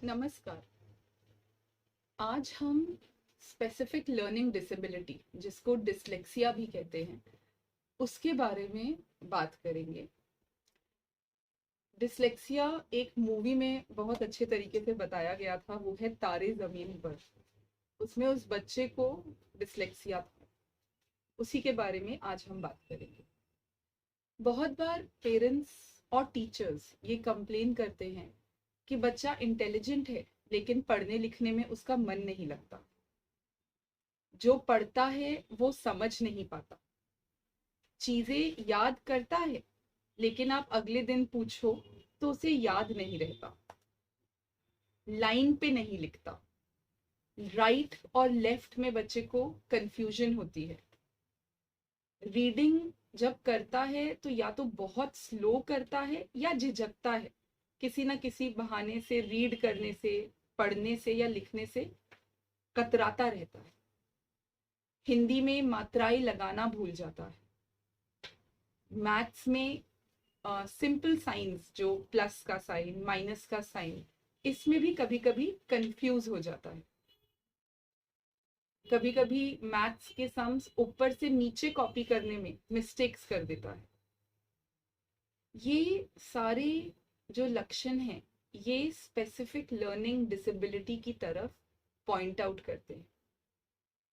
नमस्कार। आज हम स्पेसिफिक लर्निंग डिसेबिलिटी, जिसको डिसलेक्सिया भी कहते हैं, उसके बारे में बात करेंगे। डिसलेक्सिया एक मूवी में बहुत अच्छे तरीके से बताया गया था, वो है तारे ज़मीन पर। उसमें उस बच्चे को डिसलेक्सिया था, उसी के बारे में आज हम बात करेंगे। बहुत बार पेरेंट्स और टीचर्स ये कंप्लेन करते हैं कि बच्चा इंटेलिजेंट है लेकिन पढ़ने लिखने में उसका मन नहीं लगता, जो पढ़ता है वो समझ नहीं पाता, चीजें याद करता है लेकिन आप अगले दिन पूछो तो उसे याद नहीं रहता, लाइन पे नहीं लिखता, राइट और लेफ्ट में बच्चे को कंफ्यूजन होती है, रीडिंग जब करता है तो या तो बहुत स्लो करता है या झिझकता है, किसी ना किसी बहाने से रीड करने से, पढ़ने से या लिखने से कतराता रहता है, हिंदी में मात्राएं लगाना भूल जाता है, मैथ्स में सिंपल साइंस जो प्लस का साइन, माइनस का साइन, इसमें भी कभी कभी कंफ्यूज हो जाता है, कभी कभी मैथ्स के सम्स ऊपर से नीचे कॉपी करने में मिस्टेक्स कर देता है। ये सारे जो लक्षण हैं ये स्पेसिफिक लर्निंग डिसेबिलिटी की तरफ पॉइंट आउट करते हैं।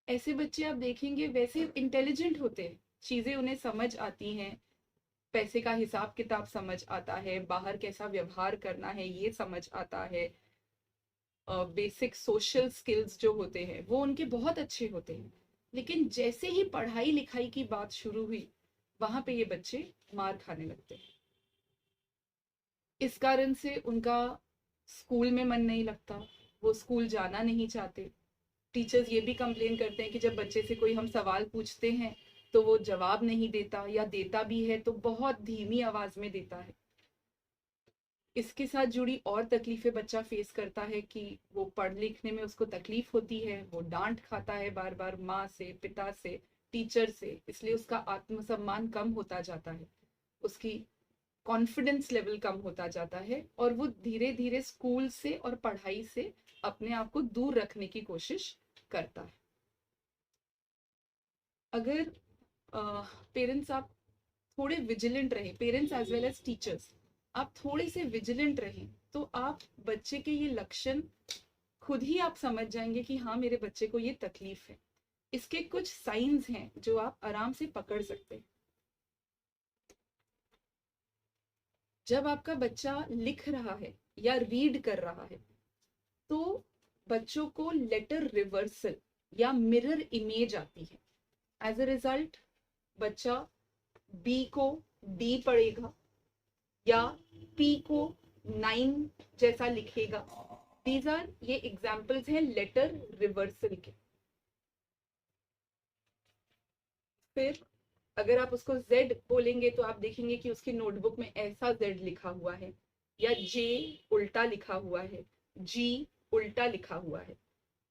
ऐसे बच्चे आप देखेंगे वैसे इंटेलिजेंट होते हैं, चीजें उन्हें समझ आती हैं, पैसे का हिसाब किताब समझ आता है, बाहर कैसा व्यवहार करना है ये समझ आता है, बेसिक सोशल स्किल्स जो होते हैं वो उनके बहुत अच्छे होते हैं, लेकिन जैसे ही पढ़ाई लिखाई की बात शुरू हुई वहां पे ये बच्चे मार खाने लगते हैं। इस कारण से उनका स्कूल में मन नहीं लगता, वो स्कूल जाना नहीं चाहते। टीचर्स ये भी कंप्लेन करते हैं कि जब बच्चे से कोई हम सवाल पूछते हैं तो वो जवाब नहीं देता, या देता भी है तो बहुत धीमी आवाज में देता है। इसके साथ जुड़ी और तकलीफें बच्चा फेस करता है कि वो पढ़ लिखने में उसको तकलीफ होती है, वो डांट खाता है बार बार माँ से, पिता से, टीचर से, इसलिए उसका आत्मसम्मान कम होता जाता है, उसकी कॉन्फिडेंस लेवल कम होता जाता है और वो धीरे धीरे स्कूल से और पढ़ाई से अपने आप को दूर रखने की कोशिश करता है। अगर पेरेंट्स आप थोड़े विजिलेंट रहें, parents as well as teachers आप थोड़े से विजिलेंट रहें, तो आप बच्चे के ये लक्षण खुद ही आप समझ जाएंगे कि हाँ मेरे बच्चे को ये तकलीफ है। इसके कुछ साइंस हैं जो आप आराम से पकड़ सकते हैं। जब आपका बच्चा लिख रहा है या रीड कर रहा है तो बच्चों को लेटर रिवर्सल या मिरर इमेज आती है। एज अ रिजल्ट बच्चा बी को डी पढ़ेगा या पी को 9 जैसा लिखेगा। दीज आर ये एग्जाम्पल्स हैं लेटर रिवर्सल के। फिर अगर आप उसको Z बोलेंगे तो आप देखेंगे कि उसकी नोटबुक में ऐसा Z लिखा हुआ है, या J उल्टा लिखा हुआ है, G उल्टा लिखा हुआ है।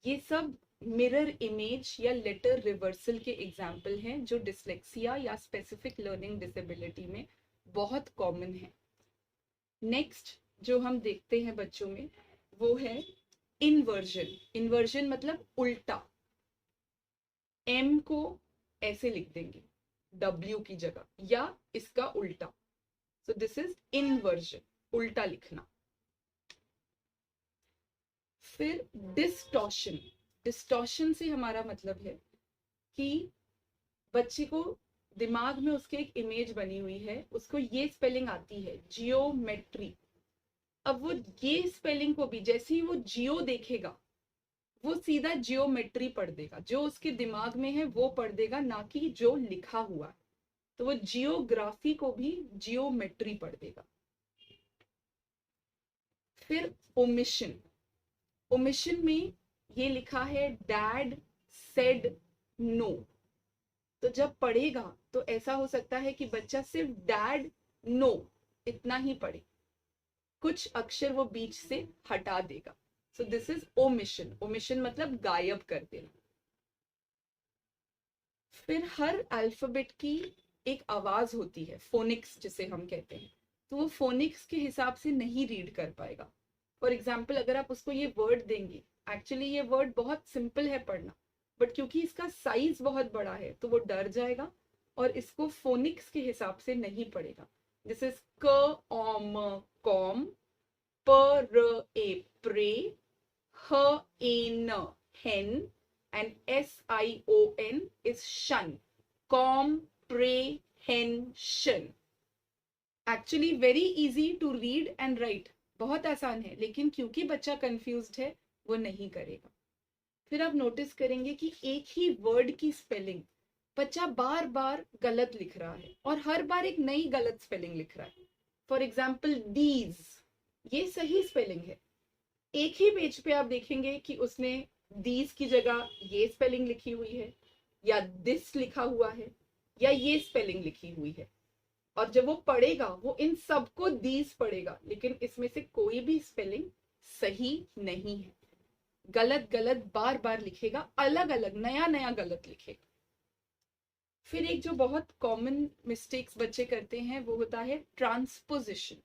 ये सब मिरर इमेज या लेटर रिवर्सल के एग्जाम्पल हैं जो डिसलेक्सिया या स्पेसिफिक लर्निंग डिसेबिलिटी में बहुत कॉमन है। नेक्स्ट जो हम देखते हैं बच्चों में वो है इन्वर्जन। इन्वर्जन मतलब उल्टा। M को ऐसे लिख देंगे W की जगह, या इसका उल्टा। सो दिस इज इन्वर्जन, उल्टा लिखना। फिर डिस्टॉर्शन। डिस्टॉर्शन से हमारा मतलब है कि बच्चे को दिमाग में उसके एक इमेज बनी हुई है, उसको ये स्पेलिंग आती है जियोमेट्री। अब वो ये स्पेलिंग को भी जैसे ही वो जियो देखेगा वो सीधा जियोमेट्री पढ़ देगा, जो उसके दिमाग में है वो पढ़ देगा, ना कि जो लिखा हुआ है। तो वो जियोग्राफी को भी जियोमेट्री पढ़ देगा। फिर ओमिशन। ओमिशन में ये लिखा है डैड सेड नो, तो जब पढ़ेगा तो ऐसा हो सकता है कि बच्चा सिर्फ डैड नो इतना ही पढ़े, कुछ अक्षर वो बीच से हटा देगा। So this is omission. Omission मतलब गायब कर देना। फिर हर अल्फाबेट की एक आवाज होती है, फोनिक्स जिसे हम कहते हैं, तो वो फोनिक्स के हिसाब से नहीं रीड कर पाएगा। फॉर एग्जाम्पल अगर आप उसको ये वर्ड देंगे, एक्चुअली ये वर्ड बहुत सिंपल है पढ़ना, बट क्योंकि इसका साइज बहुत बड़ा है तो वो डर जाएगा और इसको फोनिक्स के हिसाब से नहीं पढ़ेगा। दिस इज क ओम कॉम, प र ए प्रे, ह ए न hen, and SION is shun. Comprehension. Actually very easy to read and write. बहुत आसान है, लेकिन क्योंकि बच्चा कंफ्यूज्ड है वो नहीं करेगा। फिर आप नोटिस करेंगे कि एक ही वर्ड की स्पेलिंग बच्चा बार बार गलत लिख रहा है और हर बार एक नई गलत स्पेलिंग लिख रहा है। फॉर एग्जाम्पल दीज, ये सही स्पेलिंग है, एक ही पेज पे आप देखेंगे कि उसने दीज की जगह ये स्पेलिंग लिखी हुई है, या दिस लिखा हुआ है, या ये स्पेलिंग लिखी हुई है, और जब वो पढ़ेगा वो इन सबको दीज पढ़ेगा, लेकिन इसमें से कोई भी स्पेलिंग सही नहीं है, गलत गलत बार बार लिखेगा, अलग अलग नया नया गलत लिखेगा। फिर एक जो बहुत कॉमन मिस्टेक्स बच्चे करते हैं वो होता है ट्रांसपोजिशन।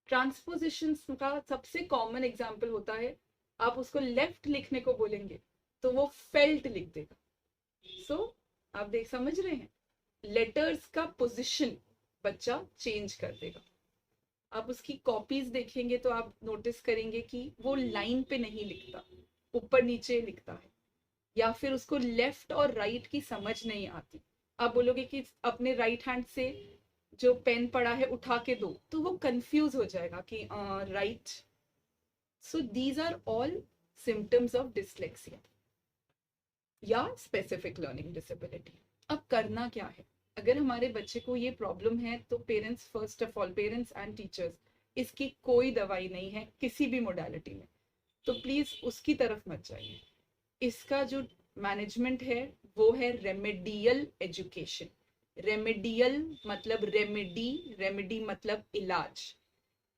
ट्रांसपोजिशन का सबसे कॉमन एग्जाम्पल होता है, आप उसको लेफ्ट लिखने को बोलेंगे तो वो फेल्ट लिख देगा। सो आप देख समझ रहे हैं, लेटर्स का पोजीशन बच्चा चेंज कर देगा। आप उसकी कॉपीज देखेंगे तो आप नोटिस करेंगे कि वो लाइन पे नहीं लिखता, ऊपर नीचे लिखता है, या फिर उसको लेफ्ट और राइट की समझ नहीं आती। आप बोलोगे कि अपने राइट हैंड से जो पेन पड़ा है उठा के दो, तो वो कंफ्यूज हो जाएगा कि right. So these are all symptoms of dyslexia या स्पेसिफिक लर्निंग डिसेबिलिटी। अब करना क्या है? अगर हमारे बच्चे को ये प्रॉब्लम है तो parents, first of all parents and teachers, इसकी कोई दवाई नहीं है किसी भी मोडालिटी में, तो प्लीज उसकी तरफ मत जाइए। इसका जो मैनेजमेंट है वो है रेमेडियल एजुकेशन। रेमेडियल मतलब रेमेडी, रेमेडी मतलब इलाज।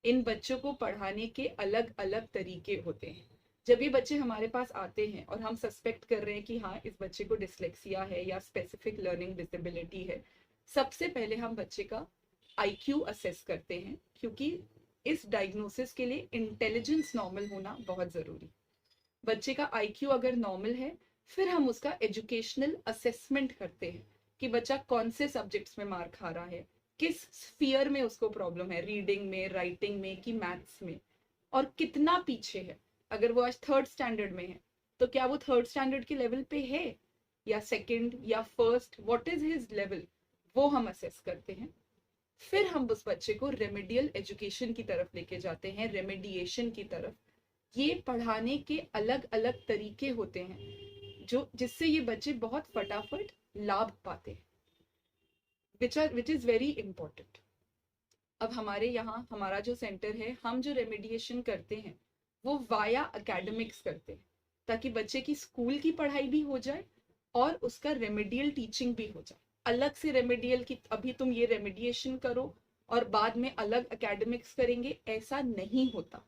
इन बच्चों को पढ़ाने के अलग अलग तरीके होते हैं। जब ये बच्चे हमारे पास आते हैं और हम सस्पेक्ट कर रहे हैं कि हाँ इस बच्चे को डिसलेक्सिया है या स्पेसिफिक लर्निंग डिसेबिलिटी है, सबसे पहले हम बच्चे का आईक्यू असेस करते हैं, क्योंकि इस डायग्नोसिस के लिए इंटेलिजेंस नॉर्मल होना बहुत जरूरी। बच्चे का आईक्यू अगर नॉर्मल है फिर हम उसका एजुकेशनल असेसमेंट करते हैं कि बच्चा कौन से सब्जेक्ट्स में मार खा रहा है, किस स्फीयर में उसको प्रॉब्लम है, रीडिंग में, राइटिंग में कि मैथ्स में, और कितना पीछे है। अगर वो आज 3rd स्टैंडर्ड में है तो क्या वो 3rd स्टैंडर्ड के लेवल पे है या 2nd या 1st, what is his level, वो हम असेस करते हैं। फिर हम उस बच्चे को रेमेडियल एजुकेशन की तरफ लेके जाते हैं, रेमेडिएशन की तरफ। ये पढ़ाने के अलग अलग तरीके होते हैं जो जिससे ये बच्चे बहुत फटाफट लाभ पाते हैं, विच इज वेरी इंपॉर्टेंट। अब हमारे यहाँ हमारा जो सेंटर है, हम जो रेमेडिएशन करते हैं वो वाया एकेडमिक्स करते हैं, ताकि बच्चे की स्कूल की पढ़ाई भी हो जाए और उसका रेमेडियल टीचिंग भी हो जाए। अलग से रेमेडियल की अभी तुम ये रेमेडिएशन करो और बाद में अलग एकेडमिक्स करेंगे, ऐसा नहीं होता,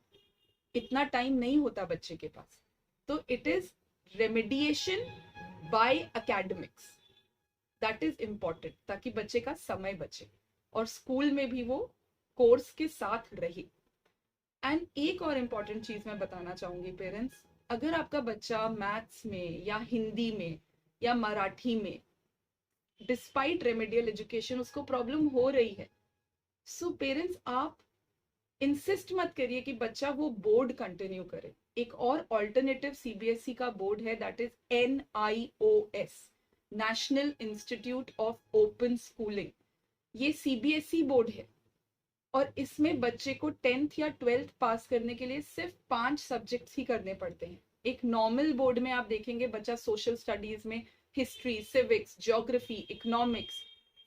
इतना टाइम नहीं होता बच्चे के पास। तो it is remediation by academics, that is important, ताकि बच्चे का समय बचे और स्कूल में भी वो कोर्स के साथ रहे। एंड एक और इम्पॉर्टेंट चीज मैं बताना चाहूंगी पेरेंट्स, अगर आपका बच्चा मैथ्स में या हिंदी में या मराठी में डिस्पाइट रेमेडियल एजुकेशन उसको प्रॉब्लम हो रही है, सो पेरेंट्स आप इंसिस्ट मत करिए कि बच्चा वो बोर्ड कंटिन्यू करे। एक और ऑल्टरनेटिव सीबीएसई का बोर्ड है, that is NIOS, national institute of open schooling. ये सीबीएसई बोर्ड है और इसमें बच्चे को 10th या 12th पास करने के लिए सिर्फ 5 सब्जेक्ट्स ही करने पड़ते हैं। एक नॉर्मल बोर्ड में आप देखेंगे बच्चा सोशल स्टडीज में history, civics, geography, economics,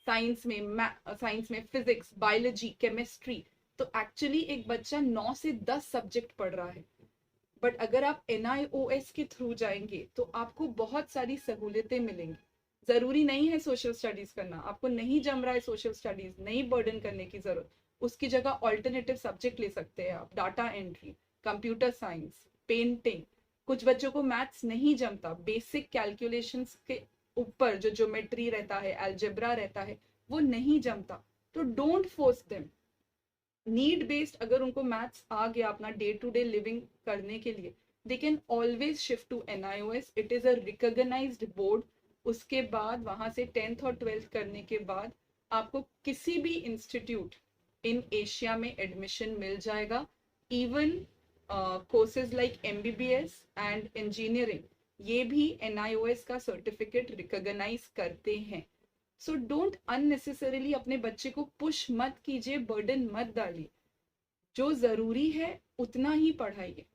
science में फिजिक्स, बायोलॉजी, केमिस्ट्री, तो एक्चुअली एक बच्चा 9 से 10 सब्जेक्ट पढ़ रहा है। बट अगर आप NIOS के थ्रू जाएंगे तो आपको बहुत सारी सहूलियतें मिलेंगी। जरूरी नहीं है सोशल स्टडीज करना, आपको नहीं जम रहा है सोशल स्टडीज, नहीं बर्डन करने की जरूरत, उसकी जगह ऑल्टरनेटिव सब्जेक्ट ले सकते हैं आप, data entry, computer science, painting. कुछ बच्चों को मैथ्स नहीं जमता, बेसिक कैलकुलेशंस के ऊपर जो ज्योमेट्री रहता है, अलजेब्रा रहता है, वो नहीं जमता, तो don't force them. Need based अगर उनको मैथ्स आ गया अपना डे टू डे लिविंग करने के लिए, they can always shift to NIOS. It is a recognised board. उसके बाद वहां से 10th और 12th करने के बाद आपको किसी भी इंस्टीट्यूट इन एशिया में एडमिशन मिल जाएगा. Even courses like MBBS and engineering, ये भी NIOS का सर्टिफिकेट रिकॉग्नाइज करते हैं. सो डोंट अननेसेसरीली अपने बच्चे को पुश मत कीजिए, बर्डन मत डालिए. जो जरूरी है उतना ही पढ़ाइए.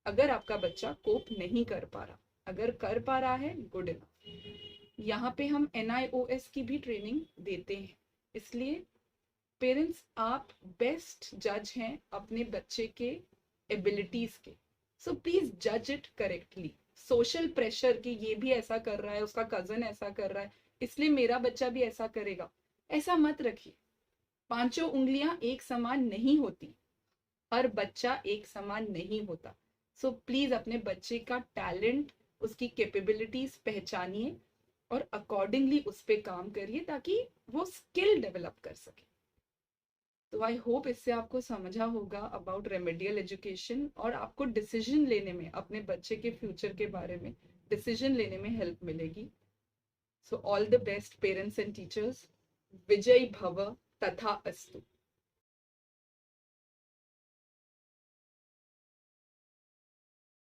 अगर आपका बच्चा कोप नहीं कर पा रहा, अगर कर पा रहा है, गुड इनफ. यहाँ पे हम NIOS की भी ट्रेनिंग देते हैं. इसलिए पेरेंट्स, आप बेस्ट जज हैं अपने बच्चे के एबिलिटीज के. सो प्लीज जज इट करेक्टली. सोशल प्रेशर कि ये भी ऐसा कर रहा है, उसका कजन ऐसा कर रहा है, इसलिए मेरा बच्चा भी ऐसा करेगा, ऐसा मत रखिए. पांचों उंगलियां एक समान नहीं होती, हर बच्चा एक समान नहीं होता. सो प्लीज अपने बच्चे का टैलेंट, उसकी कैपेबिलिटीज पहचानिए और अकॉर्डिंगली उस पर काम करिए ताकि वो स्किल डेवलप कर सके. तो आई होप इससे आपको समझा होगा अबाउट रेमेडियल एजुकेशन, और आपको डिसीजन लेने में, अपने बच्चे के फ्यूचर के बारे में डिसीजन लेने में हेल्प मिलेगी. So all the best parents and teachers. Vijay Bhava Tatha Astu.